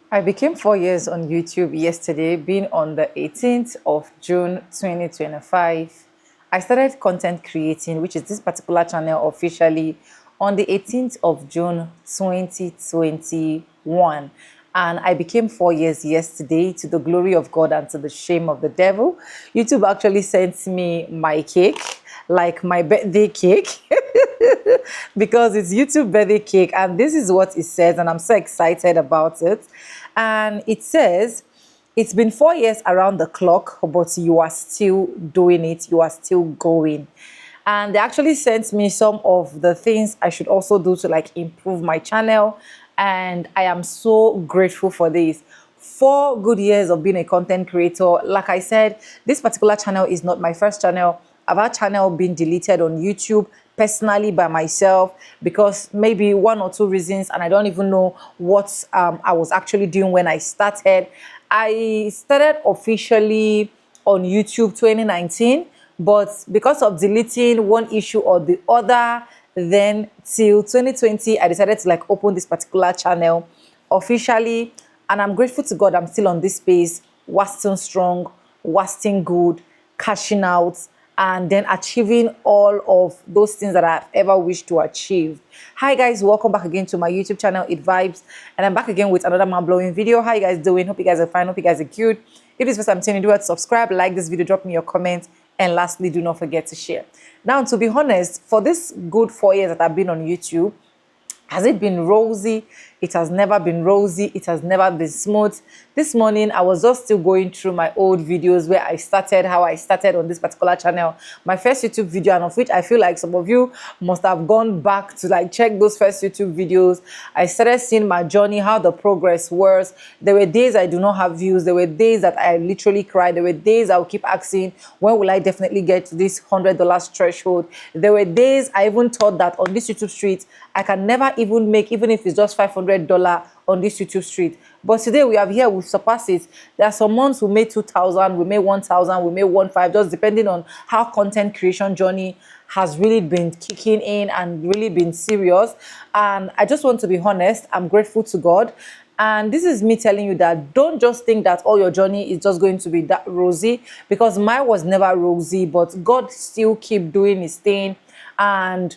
I became 4 years on YouTube yesterday, being on the 18th of June 2025. I started content creating, which is this particular channel officially, on the 18th of June 2021. And I became 4 years yesterday to the glory of God and to the shame of the devil. YouTube actually sent me my cake, like my birthday cake. Because it's YouTube birthday cake, and this is what it says, and I'm so excited about it. And it says, it's been 4 years around the clock, but you are still doing it, you are still going. And they actually sent me some of the things I should also do to like improve my channel, and I am so grateful for this. 4 good years of being a content creator. Like I said, this particular channel is not my first channel. I've had channel been deleted on YouTube personally by myself because maybe one or two reasons, and I don't even know what I was actually doing when I started. I started officially on YouTube 2019, but because of deleting one issue or the other, then till 2020 I decided to like open this particular channel officially, and I'm grateful to God I'm still on this space, wasting strong, wasting good, cashing out, and then achieving all of those things that I've ever wished to achieve. Hi guys, welcome back again to my YouTube channel, It Vibes, and I'm back again with another mind-blowing video. How you guys doing? Hope you guys are fine. Hope you guys are good. If this is the first time seeing you, do it, subscribe, like this video, drop me your comments, and lastly, do not forget to share. Now, to be honest, for this good 4 years that I've been on YouTube, has it been rosy? It has never been rosy. It has never been smooth. This morning, I was just still going through my old videos where I started, how I started on this particular channel. My first YouTube video, and of which I feel like some of you must have gone back to like check those first YouTube videos. I started seeing my journey, how the progress was. There were days I do not have views. There were days that I literally cried. There were days I would keep asking, when will I definitely get to this $100 threshold? There were days I even thought that on this YouTube street, I can never even make, even if it's just $500 on this YouTube street. But today we have here, we've surpassed it. There are some months we made 2,000, we made 1,000, we made 1,500, just depending on how content creation journey has really been kicking in and really been serious. And I just want to be honest, I'm grateful to God. And this is me telling you that don't just think that all your journey is just going to be that rosy, because mine was never rosy, but God still keep doing his thing. And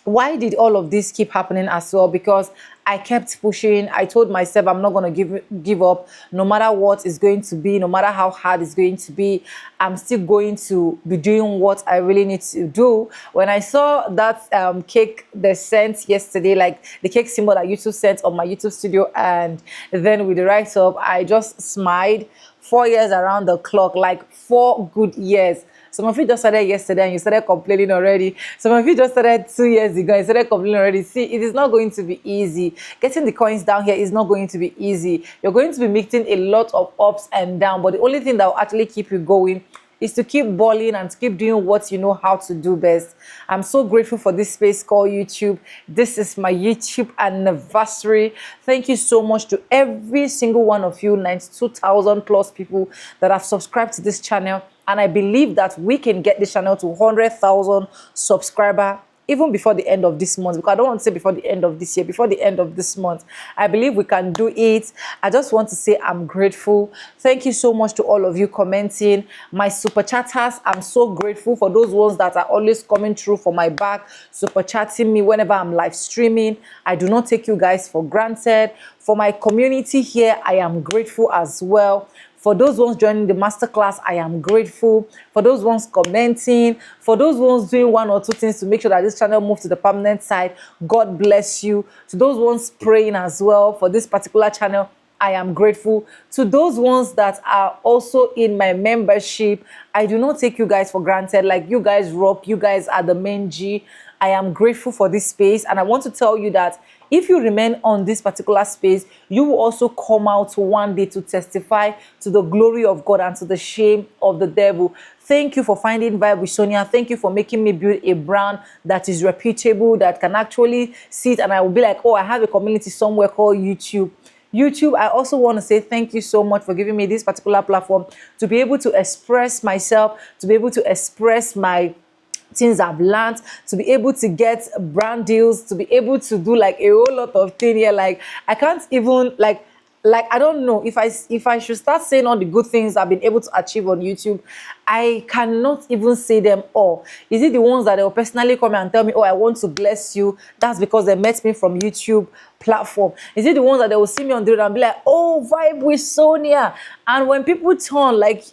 why did all of this keep happening as well? Because I kept pushing. I told myself I'm not going to give up, no matter what it's going to be, no matter how hard it's going to be. I'm still going to be doing what I really need to do. When I saw that cake they sent yesterday, like the cake symbol that YouTube sent on my YouTube studio, and then with the write-up, I just smiled. 4 years around the clock, like 4 good years. Some of you just started yesterday and you started complaining already. Some of you just started 2 years ago and started complaining already. See, it is not going to be easy. Getting the coins down here is not going to be easy. You're going to be meeting a lot of ups and downs, but the only thing that will actually keep you going is to keep balling and to keep doing what you know how to do best. I'm so grateful for this space called YouTube. This is my YouTube anniversary. Thank you so much to every single one of you, 92,000 plus people that have subscribed to this channel. And I believe that we can get this channel to 100,000 subscribers even before the end of this month, because I don't want to say before the end of this year, before the end of this month. I believe we can do it. I just want to say I'm grateful. Thank you so much to all of you commenting. My super chatters, I'm so grateful for those ones that are always coming through for my back, super chatting me whenever I'm live streaming. I do not take you guys for granted. For my community here, I am grateful as well. For those ones joining the masterclass, I am grateful. For those ones commenting, for those ones doing one or two things to make sure that this channel moves to the permanent side, God bless you. To those ones praying as well for this particular channel, I am grateful. To those ones that are also in my membership, I do not take you guys for granted. Like, you guys rock. You guys are the main G. I am grateful for this space, and I want to tell you that if you remain on this particular space, you will also come out one day to testify to the glory of God and to the shame of the devil. Thank you for finding Vibe with Sonia. Thank you for making me build a brand that is reputable, that can actually sit and I will be like, oh, I have a community somewhere called YouTube. YouTube, I also want to say thank you so much for giving me this particular platform to be able to express myself, to be able to express my things I've learned, to be able to get brand deals, to be able to do like a whole lot of things here. Like, I can't even, like, like, I don't know if I should start saying all the good things I've been able to achieve on YouTube. I cannot even say them all. Is it the ones that they will personally come and tell me, oh, I want to bless you? That's because they met me from YouTube platform. Is it the ones that they will see me on the road and be like, oh, vibe with Sonia? And when people turn, like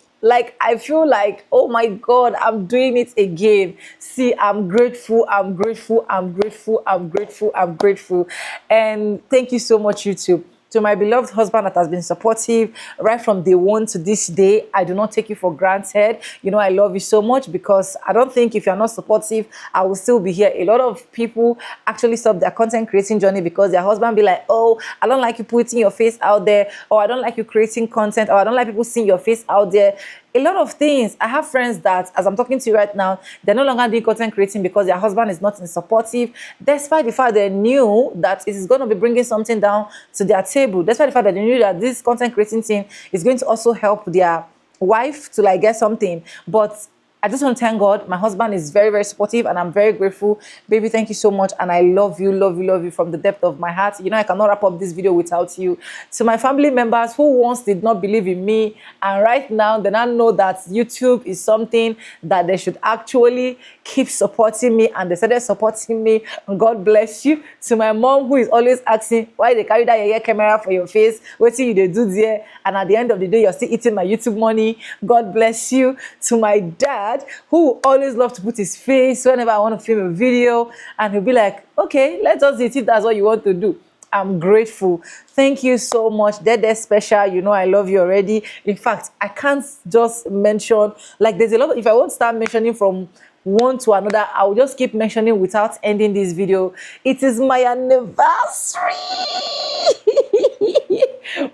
I feel like, oh my God, I'm doing it again. See, I'm grateful, I'm grateful, I'm grateful, I'm grateful, I'm grateful. And thank you so much, YouTube. To my beloved husband that has been supportive right from day one to this day, I do not take you for granted. You know, I love you so much, because I don't think if you're not supportive, I will still be here. A lot of people actually stop their content creating journey because their husband be like, oh, I don't like you putting your face out there, or I don't like you creating content, or I don't like people seeing your face out there. A lot of things. I have friends that, as I'm talking to you right now, they're no longer doing content creating because their husband is not in supportive, despite the fact they knew that it is going to be bringing something down to their table, despite the fact that they knew that this content creating thing is going to also help their wife to like get something. But I just want to thank God. My husband is very, very supportive, and I'm very grateful. Baby, thank you so much. And I love you, love you, love you from the depth of my heart. You know, I cannot wrap up this video without you. To my family members who once did not believe in me, and right now they now know that YouTube is something that they should actually keep supporting me, and they started supporting me. And God bless you. To my mom, who is always asking why they carry that your camera for your face, what do they do there? And at the end of the day, you're still eating my YouTube money. God bless you. To my dad, who always loved to put his face whenever I want to film a video, and he'll be like, okay, let's just eat if that's what you want to do. I'm grateful. Thank you so much. They're special. You know, I love you already. In fact, I can't just mention, like, there's a lot. If I won't start mentioning from one to another, I'll just keep mentioning without ending this video. It is my anniversary.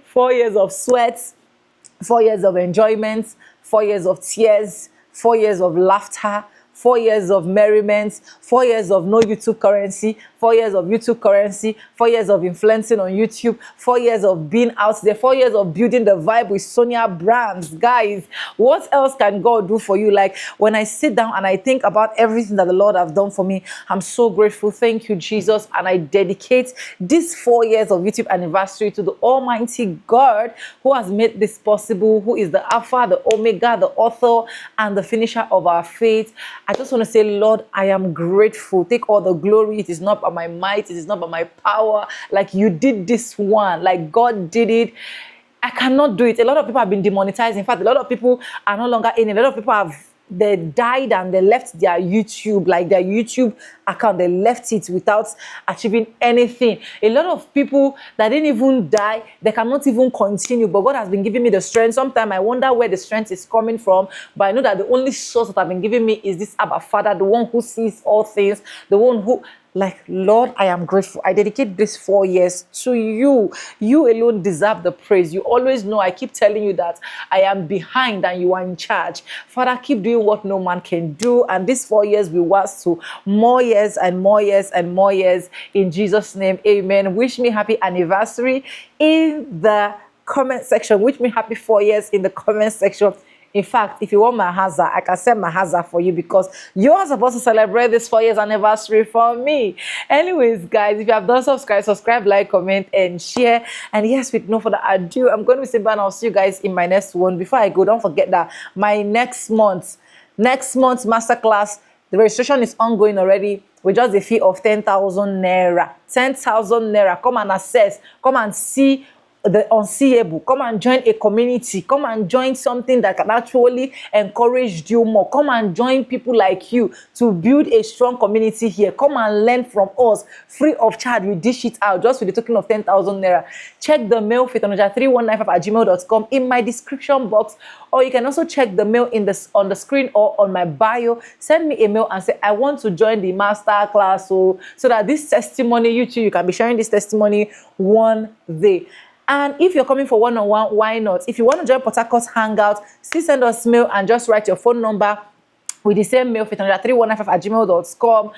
4 years of sweat, 4 years of enjoyment, 4 years of tears, 4 years of laughter, 4 years of merriment, 4 years of no YouTube currency, 4 years of YouTube currency, 4 years of influencing on YouTube, 4 years of being out there, 4 years of building the vibe with Sonia brands. Guys, what else can God do for you? Like, when I sit down and I think about everything that the Lord has done for me, I'm so grateful. Thank you, Jesus. And I dedicate this 4 years of YouTube anniversary to the Almighty God who has made this possible, who is the Alpha, the Omega, the author, and the finisher of our faith. I just want to say, Lord, I am grateful. Take all the glory. It is not by my might. It is not by my power. Like, you did this one. Like, God did it. I cannot do it. A lot of people have been demonetized. In fact, a lot of people are no longer in it. A lot of people they died and they left their YouTube, like their YouTube account, they left it without achieving anything. A lot of people that didn't even die, they cannot even continue, but God has been giving me the strength. Sometimes I wonder where the strength is coming from, but I know that the only source that I've been giving me is this Abba Father, the one who sees all things, the one who, like, Lord, I am grateful. I dedicate this 4 years to you. You alone deserve the praise. You always know I keep telling you that I am behind and you are in charge. Father, keep doing what no man can do. And these 4 years will last to more years and more years and more years. In Jesus' name, amen. Wish me happy anniversary in the comment section. Wish me happy 4 years in the comment section. In fact, if you want my hazard, I can send my hazard for you, because you are supposed to celebrate this 4 years anniversary for me. Anyways, guys, if you have done subscribe, like, comment, and share. And yes, with no further ado, I'm going to be saying bye, and I'll see you guys in my next one. Before I go, don't forget that my next month's masterclass, the registration is ongoing already, with just a fee of 10,000 naira. 10,000 naira. Come and assess. Come and see the unseeable. Come and join a community. Come and join something that can actually encourage you more. Come and join people like you to build a strong community here. Come and learn from us free of charge. We dish it out just with the token of 10,000 naira. Check the mail faithonja3195@gmail.com in my description box, or you can also check the mail on the screen or on my bio. Send me a mail and say, I want to join the master class, so that this testimony, you can be sharing this testimony one day. And if you're coming for one-on-one, why not? If you want to join Port Harcourt Hangout, still send us mail and just write your phone number with the same mail, faithonja3195@gmail.com,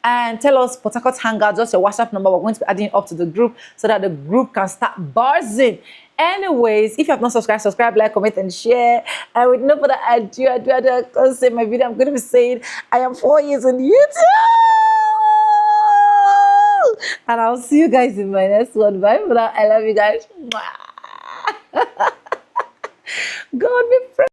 and tell us Port Harcourt Hangout, just your WhatsApp number. We're going to be adding it up to the group so that the group can start buzzing. Anyways, if you have not subscribed, like, comment, and share. And with no further ado, I can't say my video. I'm going to be saying I am 4 years on YouTube. And I'll see you guys in my next one. Bye for now. I love you guys. Mwah. God be praised.